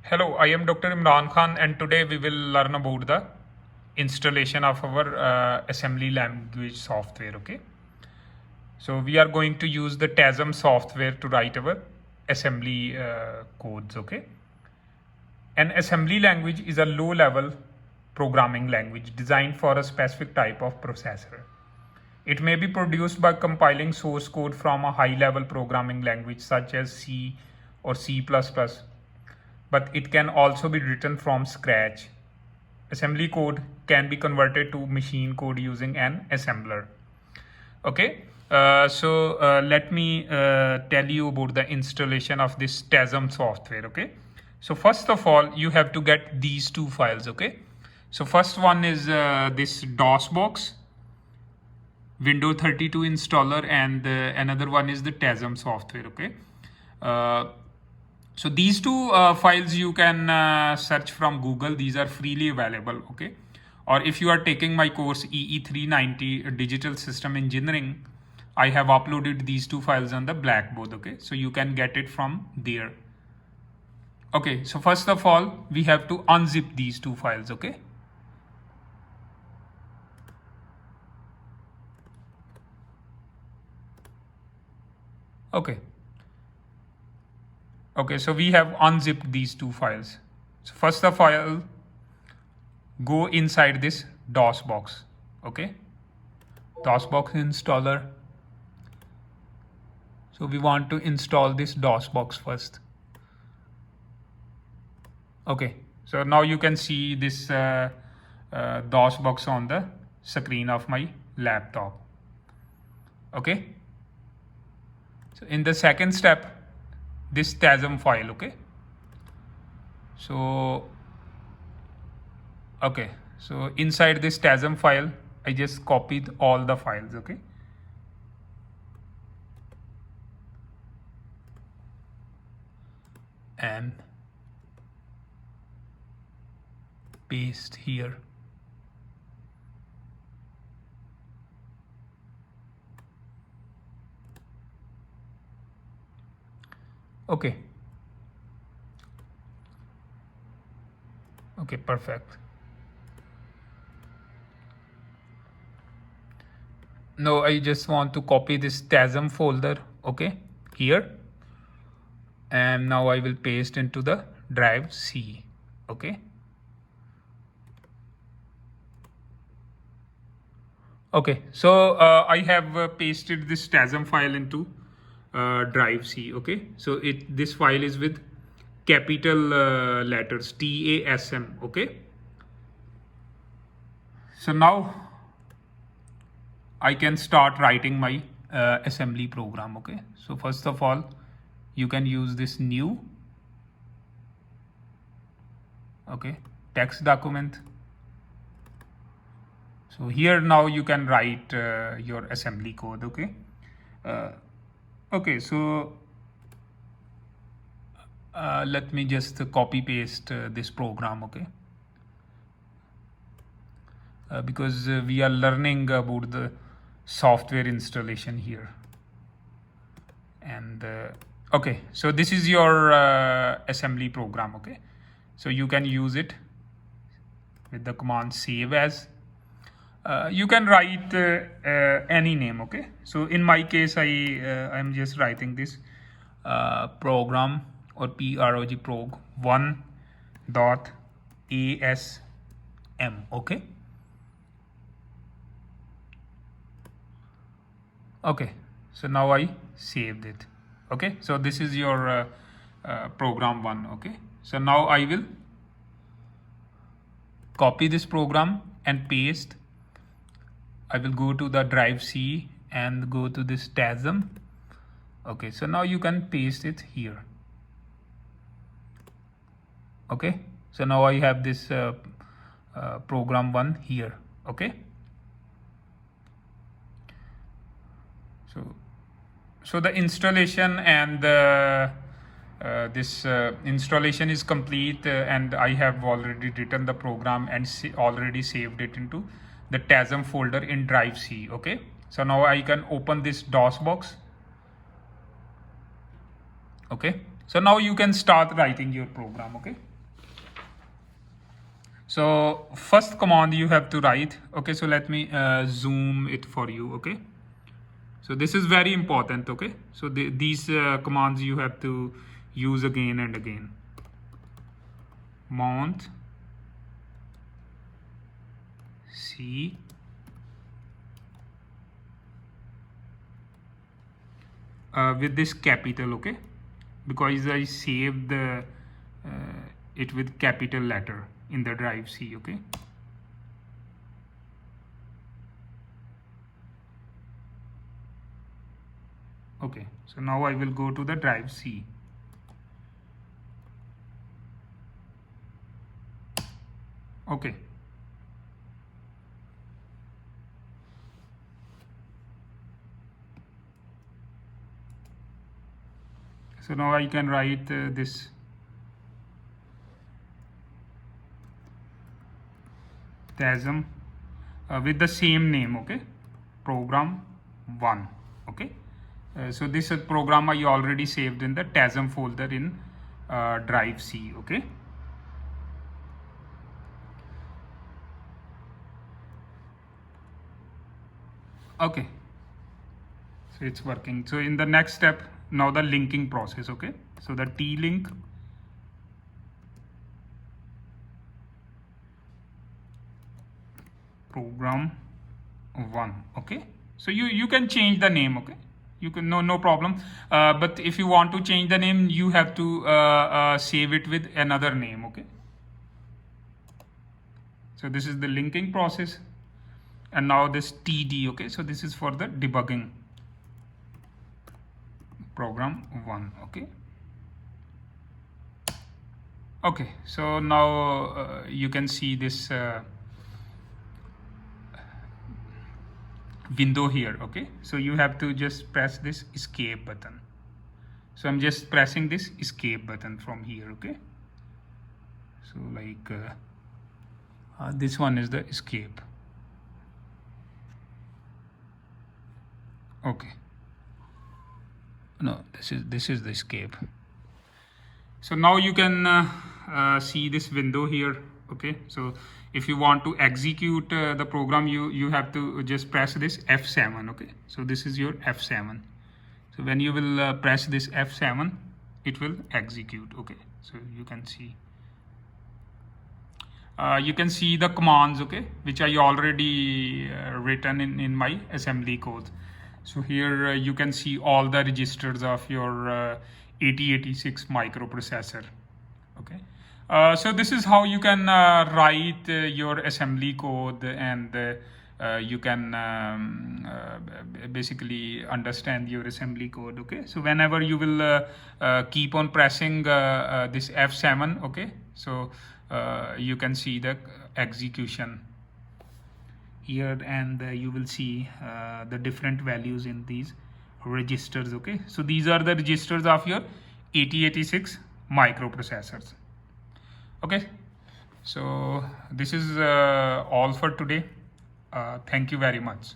Hello, I am Dr. Imran Khan, and today we will learn about the installation of our assembly language software. Okay, so we are going to use the TASM software to write our assembly codes. Okay, an assembly language is a low-level programming language designed for a specific type of processor. It may be produced by compiling source code from a high-level programming language such as C or C++, but it can also be written from scratch. Assembly code can be converted to machine code using an assembler. Okay, let me tell you about the installation of this TASM software. Okay, so first of all, you have to get these two files. Okay, so first one is this DOS box, Windows 32 installer, and another one is the TASM software. Okay, so these two files you can search from Google. These are freely available. Okay, or if you are taking my course EE390 Digital System Engineering, I have uploaded these two files on the Blackboard. Okay, so you can get it from there. Okay, so first of all, we have to unzip these two files. Okay. Okay, so we have unzipped these two files. So first of all, go inside this DOS box. Okay, DOS box installer. So we want to install this DOS box first. Okay, so now you can see this DOS box on the screen of my laptop. Okay, so in the second step, this TASM file. Okay, so inside this TASM file, I just copied all the files. Okay, and paste here. Okay, perfect. Now I just want to copy this TASM folder. Okay, here, and now I will paste into the drive C. Okay. Okay, so I have pasted this TASM file into drive C. Okay, so this file is with capital letters TASM. Okay, so now I can start writing my assembly program. Okay, so first of all, you can use this new text document. So here now you can write your assembly code. Okay, so let me just copy paste this program. Okay, because we are learning about the software installation here. And okay, so this is your assembly program. Okay, so you can use it with the command save as. You can write any name. Okay, so in my case, I'm just writing this program or prog 1.asm. Okay, so now I saved it. Okay, so this is your program 1. Okay, so now I will copy this program and paste. I will go to the drive C and go to this TASM. Okay, so now you can paste it here. Okay, so now I have this program 1 here. Okay, so the installation and this installation is complete, and I have already written the program and already saved it into the TASM folder in drive C. Okay, so now I can open this DOS box. Okay, so now you can start writing your program. Okay, So first command you have to write. Okay, so let me zoom it for you. Okay, so this is very important. Okay, so these commands you have to use again and again. Mount C with this capital, okay, because I saved it with capital letter in the drive C. Okay, okay, so now I will go to the drive C. Okay, so now I can write this TASM with the same name. Okay, program 1. Okay, so this program I already saved in the TASM folder in drive C. Okay, okay, so it's working. So in the next step, now the linking process. Okay, so the T-link program 1. Okay, so you can change the name. Okay, you can, no problem, but if you want to change the name, you have to save it with another name. Okay, so this is the linking process, and now this TD. Okay, so this is for the debugging program 1. Okay, okay, so now you can see this window here. Okay, so you have to just press this escape button. So I'm just pressing this escape button from here. Okay, so like this one is the escape. Okay, no, this is the escape. So now you can see this window here. Okay, so if you want to execute the program, you have to just press this F7. Okay, so this is your F7. So when you will press this F7, it will execute. Okay, so you can see the commands, okay, which I already written in my assembly code. So here you can see all the registers of your 8086 microprocessor. Okay, so this is how you can write your assembly code, and you can basically understand your assembly code. Okay, so whenever you will keep on pressing this F7, okay, so you can see the execution here, and you will see the different values in these registers. Okay, so these are the registers of your 8086 microprocessors. Okay, so this is all for today. Thank you very much.